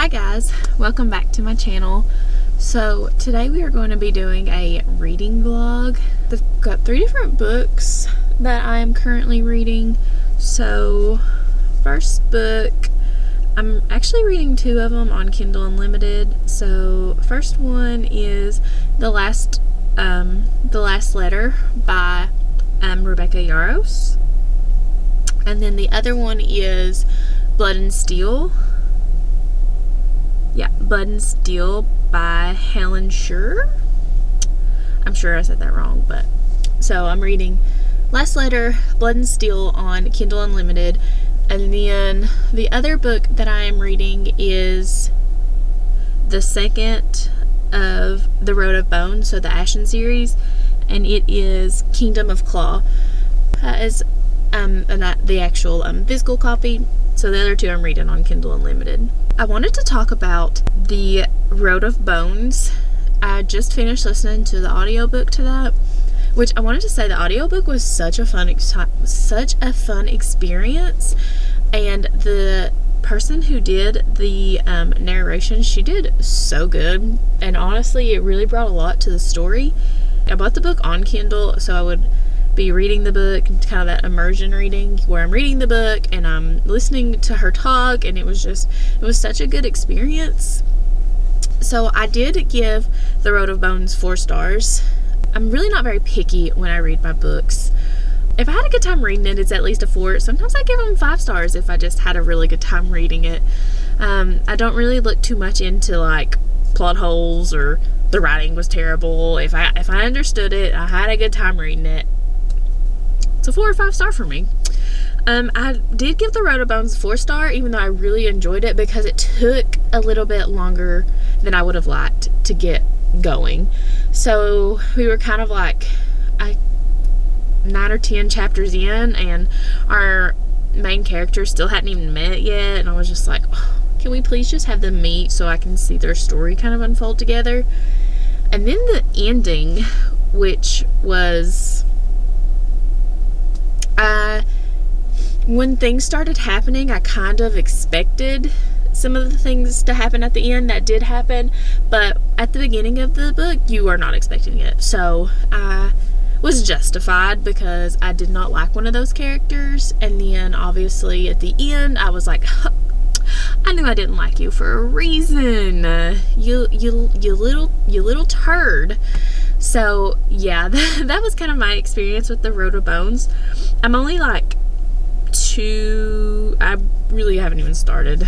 Hi guys, welcome back to my channel. So today we are going to be doing a reading vlog. I've got 3 different books that I am currently reading. So first book, I'm actually reading 2 of them on Kindle Unlimited. So first one is The Last Letter by Rebecca Yarros. And then the other one is Blood and Steel. Blood and Steel by Helen Shure. I'm sure I said that wrong, but so I'm reading Last Letter, Blood and Steel on Kindle Unlimited, and then the other book that I am reading is the second of the Road of Bones, so the Ashen series, and it is Kingdom of Claw. Is the actual physical copy. So the other 2 I'm reading on Kindle Unlimited. I wanted to talk about the Road of Bones. I just finished listening to the audiobook to that, which I wanted to say the audiobook was such a fun experience, and the person who did the narration, she did so good, and honestly it really brought a lot to the story. I bought the book on Kindle so I would be reading the book, kind of that immersion reading where I'm reading the book and I'm listening to her talk, and it was such a good experience. So I did give The Road of Bones 4 stars. I'm really not very picky when I read my books. If I had a good time reading it, it's at least a 4. Sometimes I give them 5 stars if I just had a really good time reading it. I don't really look too much into like plot holes or the writing was terrible. If I understood it, I had a good time reading it, it's a 4 or 5 star for me. I did give The Road of Bones 4 star, even though I really enjoyed it, because it took a little bit longer than I would have liked to get going. So we were kind of like 9 or 10 chapters in, and our main characters still hadn't even met yet, and I was just like, oh, can we please just have them meet so I can see their story kind of unfold together? And then the ending, which was when things started happening, I kind of expected some of the things to happen at the end that did happen, but at the beginning of the book, you are not expecting it. So I was justified because I did not like one of those characters, and then obviously at the end, I was like, huh, I knew I didn't like you for a reason. You little turd. So yeah, that was kind of my experience with The Road of Bones. I'm only like I really haven't even started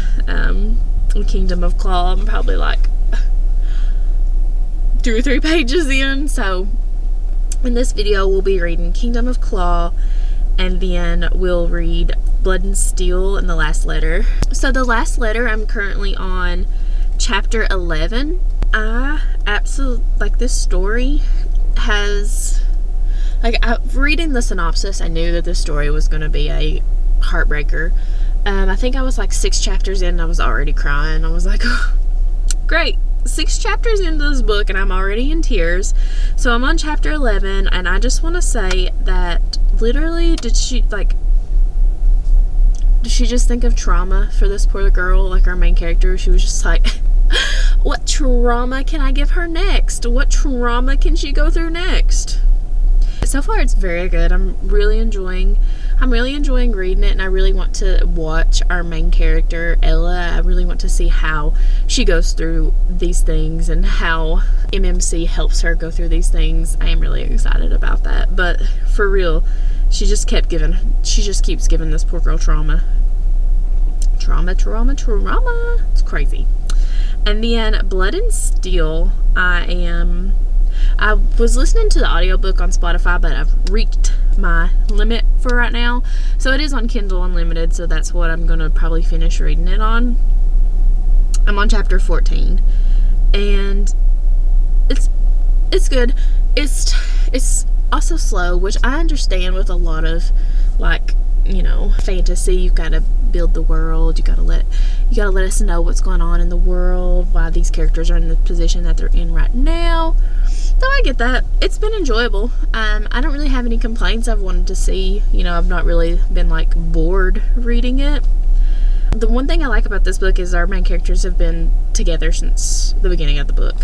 Kingdom of Claw. I'm probably like 2 or 3 pages in. So in this video we'll be reading Kingdom of Claw, and then we'll read Blood and Steel and The Last Letter. So The Last Letter, I'm currently on chapter 11. I absolutely like this story. Has reading the synopsis, I knew that this story was going to be a heartbreaker. I think I was like 6 chapters in and I was already crying. I was like, oh, great, 6 chapters into this book and I'm already in tears. So I'm on chapter 11, and I just want to say that literally did she just think of trauma for this poor girl, like our main character? She was just like, what trauma can I give her next? What trauma can she go through next? So far it's very good. I'm really enjoying reading it, and I really want to watch our main character, Ella. I really want to see how she goes through these things and how MMC helps her go through these things. I am really excited about that. But for real, she just keeps giving this poor girl trauma. Trauma. It's crazy. And then Blood and Steel, I was listening to the audiobook on Spotify, but I've reached my limit for right now. So it is on Kindle Unlimited, so that's what I'm going to probably finish reading it on. I'm on chapter 14. And it's good. It's also slow, which I understand with a lot of fantasy. You've got to build the world. You gotta let us know what's going on in the world, why these characters are in the position that they're in right now. So I get that. It's been enjoyable. I don't really have any complaints. I've wanted to see, I've not really been like bored reading it. the one thing I like about this book is our main characters have been together since the beginning of the book.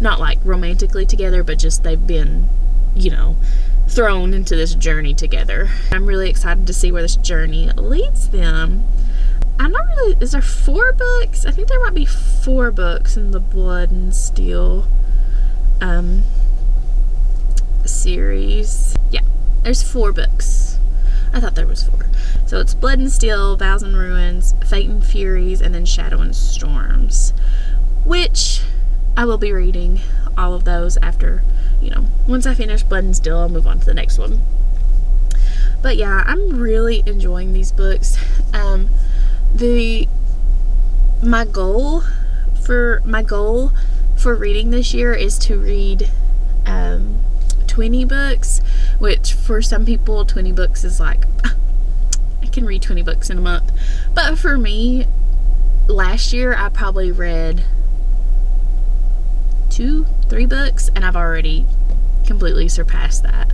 Not like romantically together, but just they've been, thrown into this journey together. I'm really excited to see where this journey leads them. I'm not really, is there 4 books? I think there might be 4 books in the Blood and Steel series. Yeah, there's 4 books. I thought there was 4. So it's Blood and Steel, Vows and Ruins, Fate and Furies, and then Shadow and Storms, which I will be reading all of those after, once I finish Blood and Steel, I'll move on to the next one. But yeah, I'm really enjoying these books. My goal for reading this year is to read 20 books, which for some people 20 books is like, I can read 20 books in a month. But for me, last year I probably read 2-3 books, and I've already completely surpassed that.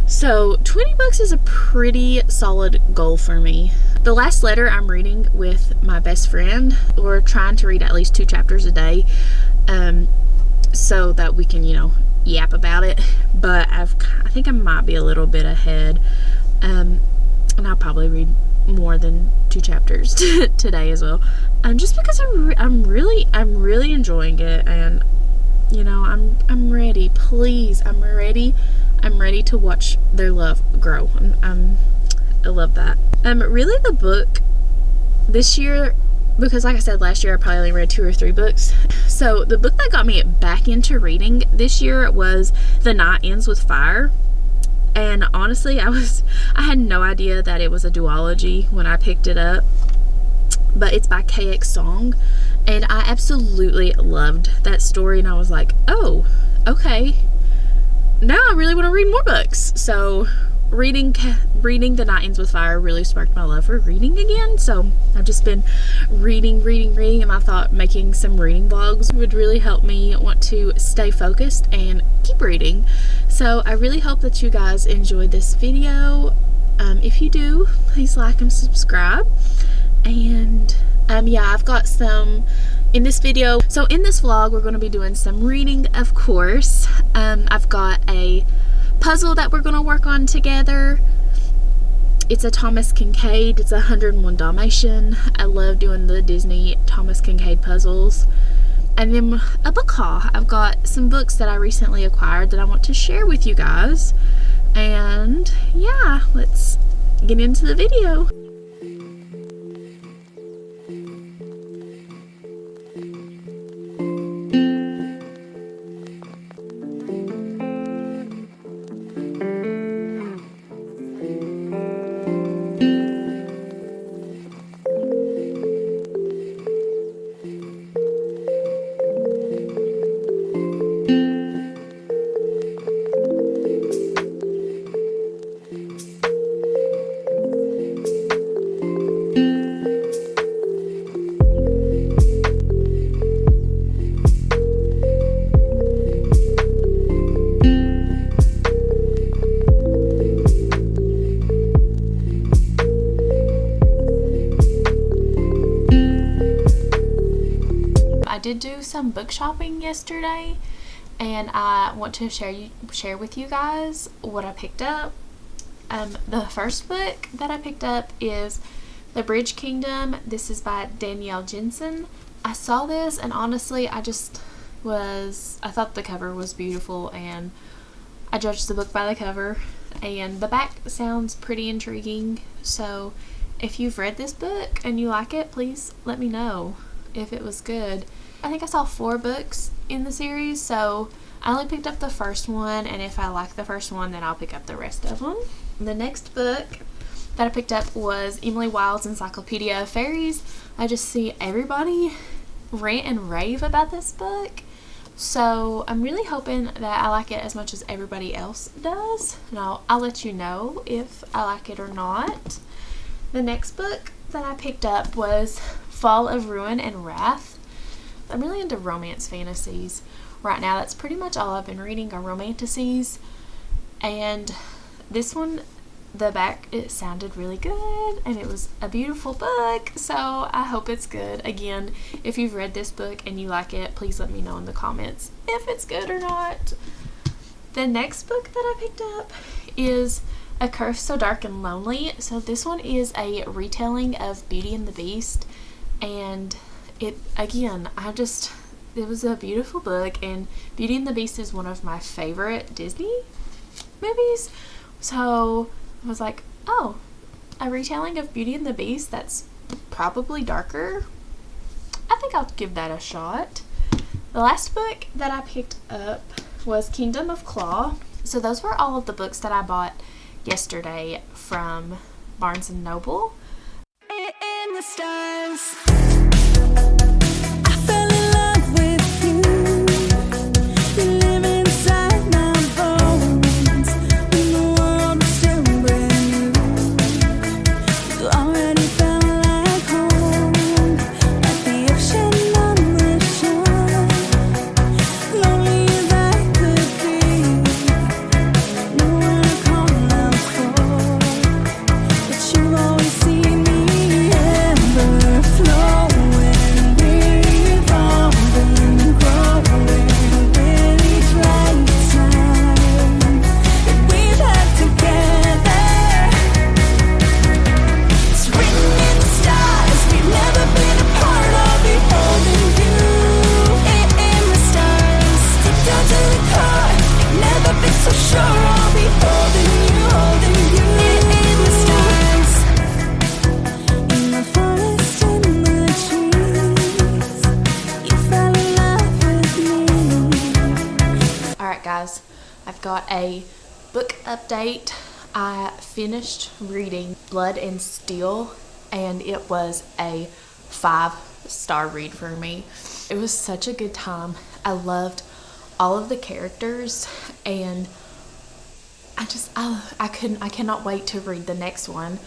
So 20 books is a pretty solid goal for me. The last letter I'm reading with my best friend. We're trying to read at least 2 chapters a day, so that we can, yap about it. But I think I might be a little bit ahead, and I'll probably read more than 2 chapters today as well. Just because I'm really enjoying it, and I'm ready. Please, I'm ready to watch their love grow. I love that. Really the book this year, because like I said, last year I probably only read 2 or 3 books. So the book that got me back into reading this year was The Night Ends with Fire. And honestly, I had no idea that it was a duology when I picked it up. But it's by KX Song, and I absolutely loved that story, and I was like, oh, okay, now I really want to read more books. So reading The Night Ends with Fire really sparked my love for reading again. So I've just been reading, and I thought making some reading vlogs would really help me want to stay focused and keep reading. So I really hope that you guys enjoyed this video. If you do, please like and subscribe. And yeah, I've got some in this video. So in this vlog, we're going to be doing some reading, of course. I've got a puzzle that we're going to work on together. It's a Thomas Kincaid. It's 101 Dalmatian. I love doing the Disney Thomas Kincaid puzzles. And then a book haul. I've got some books that I recently acquired that I want to share with you guys. And yeah, let's get into the video. I did do some book shopping yesterday, and I want to share with you guys what I picked up. The first book that I picked up is The Bridge Kingdom. This is by Danielle Jensen. I saw this, and honestly, I thought the cover was beautiful, and I judged the book by the cover, and the back sounds pretty intriguing. So if you've read this book and you like it, please let me know if it was good. I think I saw 4 books in the series, so I only picked up the first one, and if I like the first one, then I'll pick up the rest of them. The next book that I picked up was Emily Wilde's Encyclopedia of Fairies. I just see everybody rant and rave about this book, so I'm really hoping that I like it as much as everybody else does, and I'll let you know if I like it or not. The next book that I picked up was Fall of Ruin and Wrath. I'm really into romance fantasies right now. That's pretty much all I've been reading are romantasies, and this one the back, it sounded really good, and it was a beautiful book, so I hope it's good. Again, if you've read this book and you like it, please let me know in the comments if it's good or not. The next book that I picked up is A Curse So Dark and Lonely. So this one is a retelling of Beauty and the Beast, and it was a beautiful book, and Beauty and the Beast is one of my favorite Disney movies, so I was like, oh, a retelling of Beauty and the Beast that's probably darker. I think I'll give that a shot. The last book that I picked up was Kingdom of Claw. So those were all of the books that I bought yesterday from Barnes & Noble. In the stars. Guys, I've got a book update. I finished reading Blood and Steel, and it was a 5-star read for me. It was such a good time. I loved all of the characters, and I cannot wait to read the next one.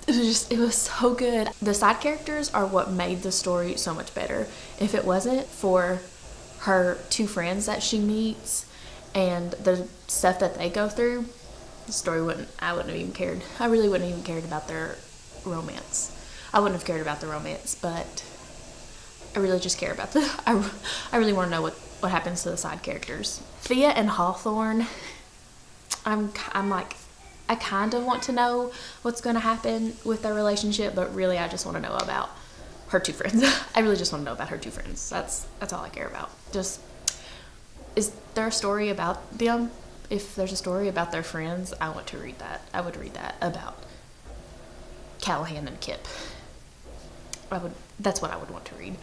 It was so good. The side characters are what made the story so much better. If it wasn't for her 2 friends that she meets and the stuff that they go through, the story I wouldn't have even cared. I really wouldn't have even cared about their romance. I wouldn't have cared about the romance, but I really just care about I really want to know what happens to the side characters. Thea and Hawthorne, I'm like, I kind of want to know what's going to happen with their relationship, but really I just want to know about her 2 friends. I really just want to know about her 2 friends. That's all I care about. Just, is there a story about them? If there's a story about their friends, I want to read that. I would read that about Callahan and Kip. That's what I would want to read.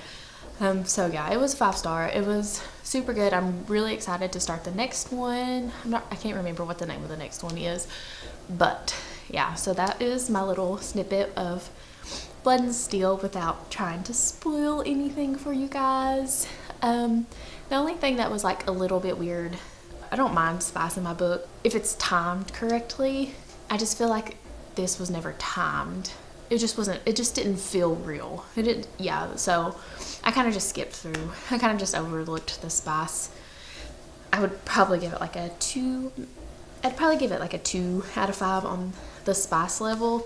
So yeah, it was a 5-star. It was super good. I'm really excited to start the next one. I can't remember what the name of the next one is, but yeah, so that is my little snippet of Blood and Steel without trying to spoil anything for you guys. The only thing that was like a little bit weird, I don't mind spice in my book if it's timed correctly. I just feel like this was never timed. It just didn't feel real. So I kind of just skipped through. I kind of just overlooked the spice. I would probably give it like a 2. I'd probably give it like a 2 out of 5 on the spice level.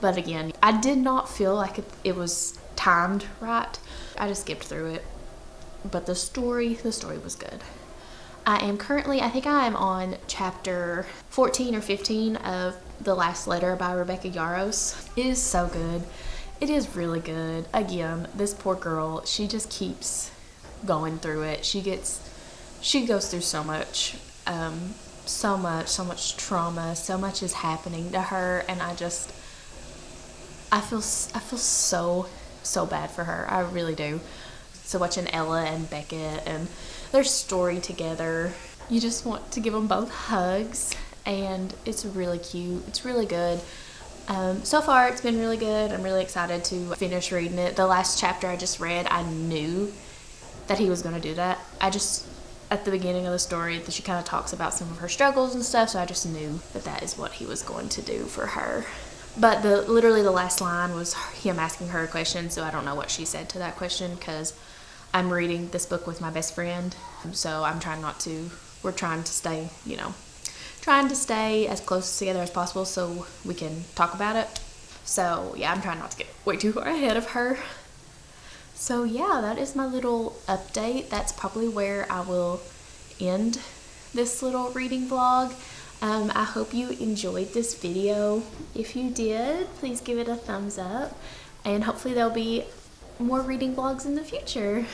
But again, I did not feel like it was timed right. I just skipped through it. But the story was good. I think I am on chapter 14 or 15 of The Last Letter by Rebecca Yarros. It is so good. It is really good. Again, this poor girl, she just keeps going through it. She goes through so much trauma. So much is happening to her, and I feel so bad for her. I really do. So watching Ella and Beckett and their story together, you just want to give them both hugs, and it's really cute. It's really good. So far it's been really good. I'm really excited to finish reading it. The last chapter I just read, I knew that he was going to do that. At the beginning of the story, she kind of talks about some of her struggles and stuff, so I just knew that is what he was going to do for her. But literally the last line was him asking her a question, so I don't know what she said to that question because I'm reading this book with my best friend, so we're trying to stay trying to stay as close together as possible so we can talk about it. So yeah, I'm trying not to get way too far ahead of her. So yeah, that is my little update. That's probably where I will end this little reading vlog. I hope you enjoyed this video. If you did, please give it a thumbs up, and hopefully there'll be more reading vlogs in the future.